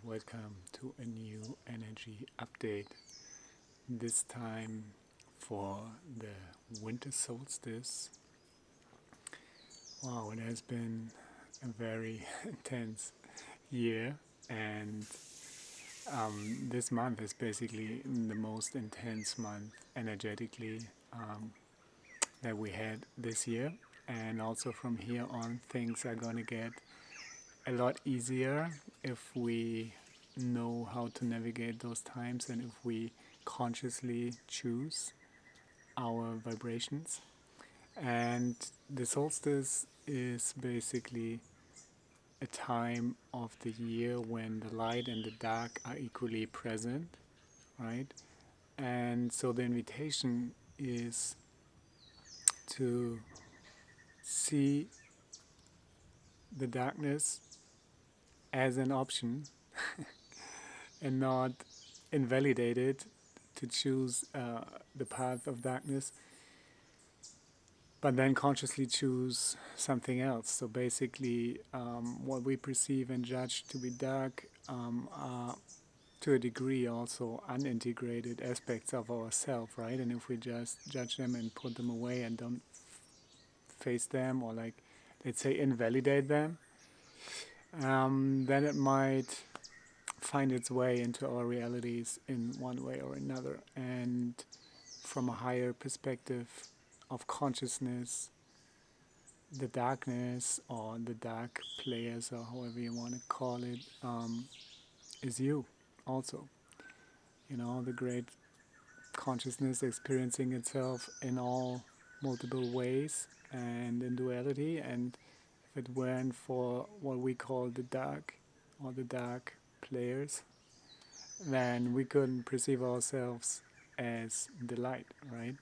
welcome to a new energy update. This time for the winter solstice. Wow, it has been a very intense year, and this month is basically the most intense month energetically that we had this year. And also from here on, things are going to get a lot easier if we know how to navigate those times and if we consciously choose our vibrations. And the solstice is basically a time of the year when the light and the dark are equally present, right? And so the invitation is to see the darkness as an option and not invalidate it, to choose the path of darkness, but then consciously choose something else. So basically, what we perceive and judge to be dark are to a degree also unintegrated aspects of ourselves, right? And if we just judge them and put them away and don't face them, or like, let's say, invalidate them, then it might find its way into our realities in one way or another. And from a higher perspective of consciousness, the darkness or the dark players, or however you want to call it, is you also. You know, the great consciousness experiencing itself in all multiple ways and in duality. And if it weren't for what we call the dark or the dark players, then we couldn't perceive ourselves as the light, right?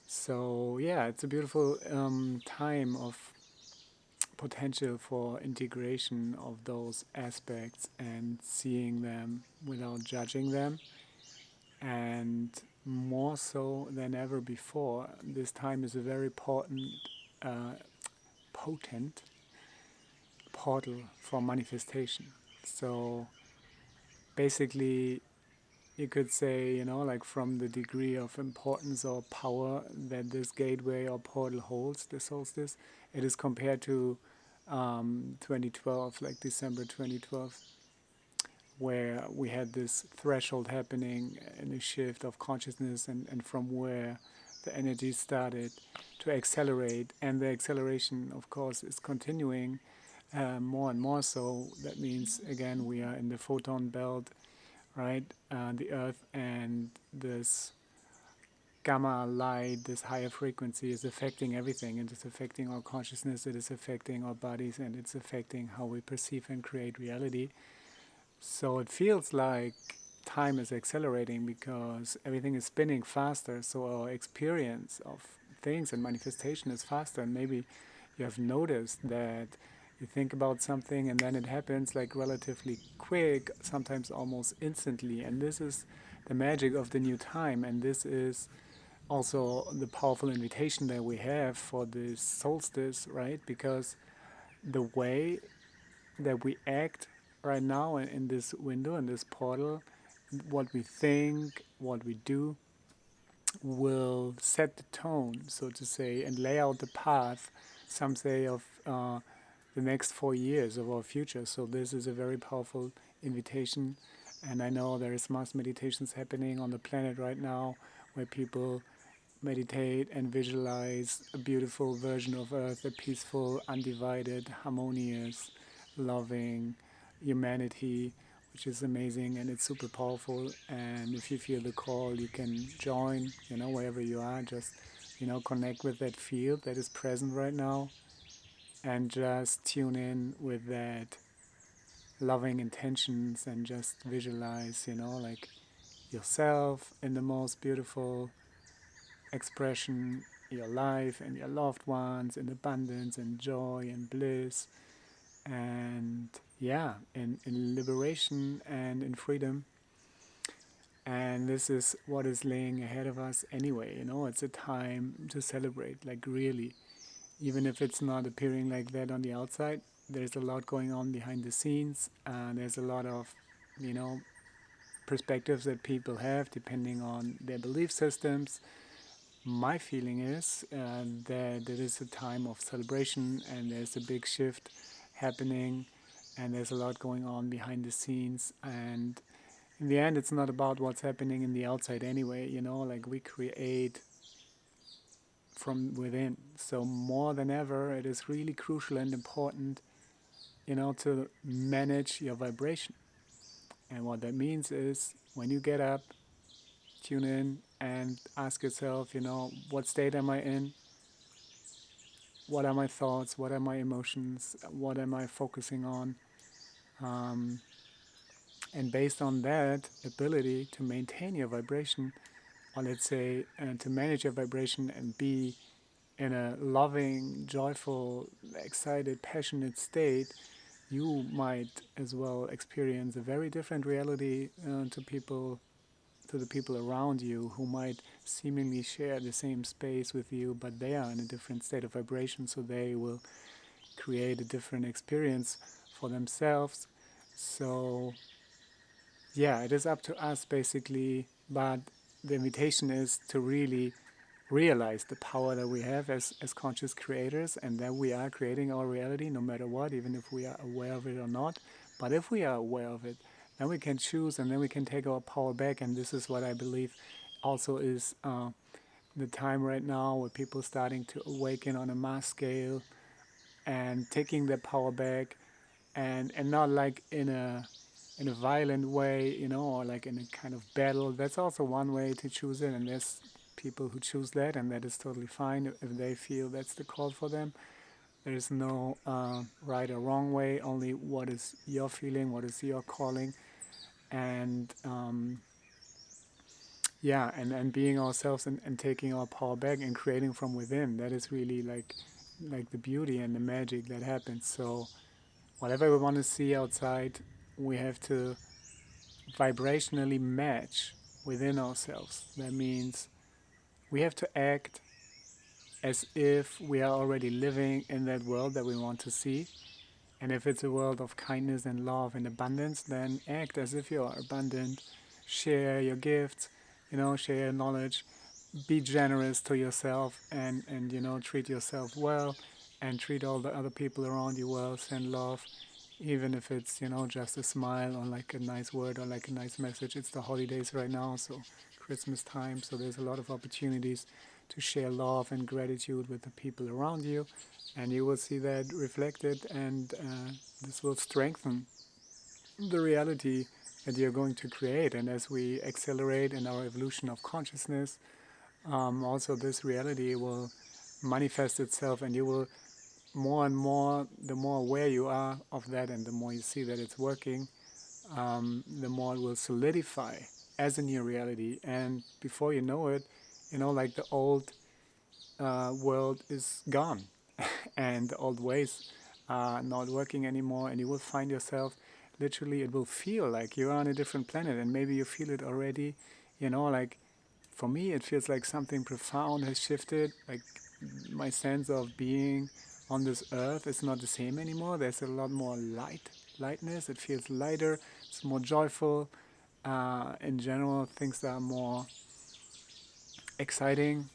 So yeah, it's a beautiful time of potential for integration of those aspects and seeing them without judging them. And more so than ever before, this time is a very potent portal for manifestation. So basically, you could say, like, from the degree of importance or power that this gateway or portal holds, the solstice, it is compared to 2012, like December 2012, where we had this threshold happening and a shift of consciousness, and from where the energy started to accelerate. And the acceleration, of course, is continuing more and more so. That means, again, we are in the photon belt, right? The earth and this gamma light, this higher frequency, is affecting everything. It is affecting our consciousness, it is affecting our bodies, and it's affecting how we perceive and create reality. So it feels like time is accelerating because everything is spinning faster, so our experience of things and manifestation is faster. And maybe you have noticed that you think about something and then it happens like relatively quick, sometimes almost instantly. And this is the magic of the new time. And this is also the powerful invitation that we have for this solstice, right? Because the way that we act right now in this window, in this portal, what we think, what we do, will set the tone, so to say, and lay out the path, some say, of the next 4 years of our future. So this is a very powerful invitation. And I know there is mass meditations happening on the planet right now where people meditate and visualize a beautiful version of Earth, a peaceful, undivided, harmonious, loving humanity, which is amazing, and it's super powerful. And if you feel the call, you can join, wherever you are. Just, connect with that field that is present right now and just tune in with that loving intentions and just visualize, like, yourself in the most beautiful expression, your life and your loved ones in abundance and joy and bliss, and yeah, in liberation and in freedom. And this is what is laying ahead of us anyway. It's a time to celebrate, like, really, even if it's not appearing like that on the outside. there's a lot going on behind the scenes. There's a lot of, you know, perspectives that people have depending on their belief systems. My feeling is that it is a time of celebration and there's a big shift happening and there's a lot going on behind the scenes. And in the end, it's not about what's happening in the outside anyway, you know, like we create from within. So more than ever, it is really crucial and important, you know, to manage your vibration. And what that means is when you get up, tune in and ask yourself, you know, what state am I in? What are my thoughts? What are my emotions? What am I focusing on? Um, and based on that ability to maintain your vibration, or let's say, to manage your vibration and be in a loving, joyful, excited, passionate state, you might as well experience a very different reality to the people around you who might seemingly share the same space with you, but they are in a different state of vibration, so they will create a different experience for themselves. So, yeah, it is up to us basically, but the invitation is to really realize the power that we have as conscious creators and that we are creating our reality no matter what, even if we are aware of it or not. But if we are aware of it, then we can choose and then we can take our power back. And this is what I believe also is the time right now where people are starting to awaken on a mass scale and taking their power back and not like in a violent way, you know, or like in a kind of battle. That's also one way to choose it, and there's people who choose that, and that is totally fine if they feel that's the call for them. There is no right or wrong way, only what is your feeling, what is your calling, and yeah, and being ourselves and taking our power back and creating from within. That is really like the beauty and the magic that happens. So whatever we want to see outside, we have to vibrationally match within ourselves. That means we have to act as if we are already living in that world that we want to see. And if it's a world of kindness and love and abundance, then act as if you are abundant. Share your gifts, you know, share your knowledge. Be generous to yourself and you know, treat yourself well and treat all the other people around you well. Send love, even if it's, you know, just a smile or like a nice word or like a nice message. It's the holidays right now, so Christmas time, so there's a lot of opportunities to share love and gratitude with the people around you, and you will see that reflected, and this will strengthen the reality that you're going to create. And as we accelerate in our evolution of consciousness, also this reality will manifest itself, and you will more and more, the more aware you are of that and the more you see that it's working, the more it will solidify as a new reality. And before you know it, you know, like the old world is gone and the old ways are not working anymore, and you will find yourself literally, it will feel like you're on a different planet, and maybe you feel it already, you know, like for me, it feels like something profound has shifted. Like my sense of being on this earth is not the same anymore. There's a lot more lightness. It feels lighter. It's more joyful. In general, things are more exciting,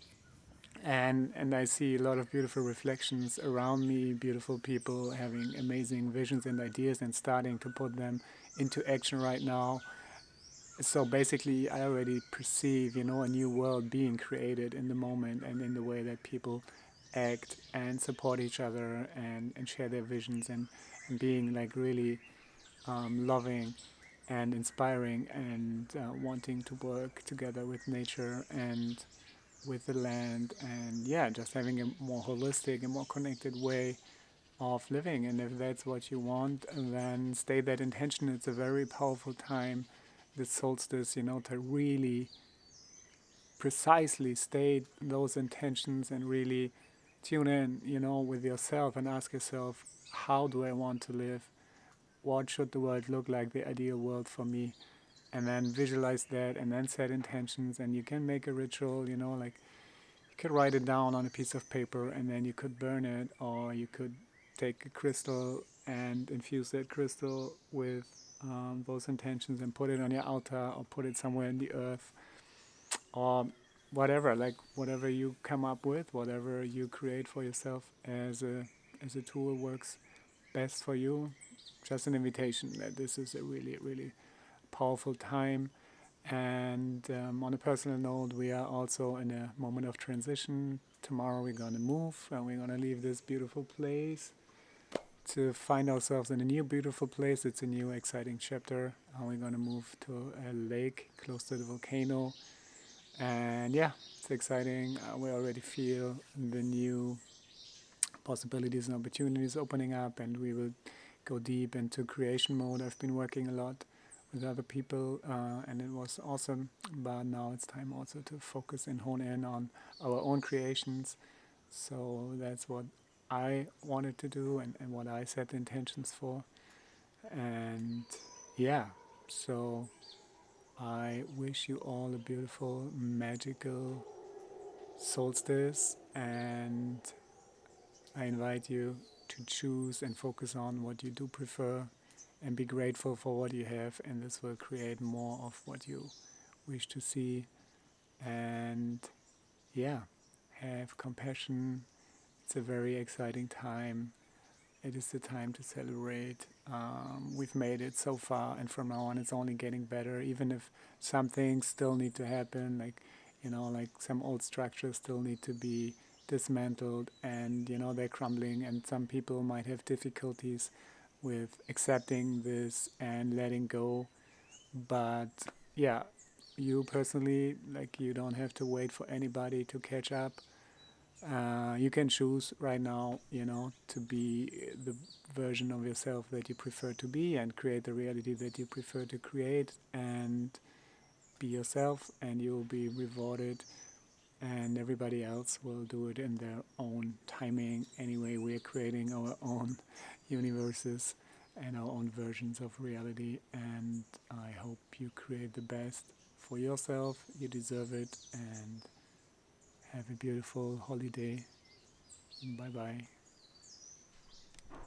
and I see a lot of beautiful reflections around me. Beautiful people having amazing visions and ideas and starting to put them into action right now. So basically, I already perceive, you know, a new world being created in the moment and in the way that people act and support each other and share their visions and being like really loving and inspiring and wanting to work together with nature and with the land, and yeah, just having a more holistic and more connected way of living. And if that's what you want, then stay that intention. It's a very powerful time, this solstice, you know, to really precisely state those intentions and really tune in, you know, with yourself and ask yourself, how do I want to live? What should the world look like, the ideal world for me? And then visualize that and then set intentions. And you can make a ritual, you know, like you could write it down on a piece of paper and then you could burn it, or you could take a crystal and infuse that crystal with those intentions and put it on your altar or put it somewhere in the earth or whatever, like whatever you come up with, whatever you create for yourself as a tool works best for you. Just an invitation that this is a really, really powerful time. And on a personal note, we are also in a moment of transition. Tomorrow we're going to move and we're going to leave this beautiful place to find ourselves in a new beautiful place. It's a new exciting chapter. We're going to move to a lake close to the volcano. And yeah, it's exciting. We already feel the new possibilities and opportunities opening up, and we will go deep into creation mode. I've been working a lot with other people, and it was awesome. But now it's time also to focus and hone in on our own creations. So that's what I wanted to do and what I set the intentions for. And yeah, so I wish you all a beautiful, magical solstice, and I invite you to choose and focus on what you do prefer and be grateful for what you have, and this will create more of what you wish to see. And yeah, have compassion. It's a very exciting time. It is the time to celebrate. We've made it so far, and from now on, it's only getting better. Even if some things still need to happen, like like some old structures still need to be dismantled, and they're crumbling. And some people might have difficulties with accepting this and letting go. But yeah, you personally, like, you don't have to wait for anybody to catch up. You can choose right now, to be the version of yourself that you prefer to be and create the reality that you prefer to create and be yourself, and you will be rewarded. And everybody else will do it in their own timing. Anyway, we're creating our own universes and our own versions of reality. And I hope you create the best for yourself. You deserve it. And have a beautiful holiday. Bye bye.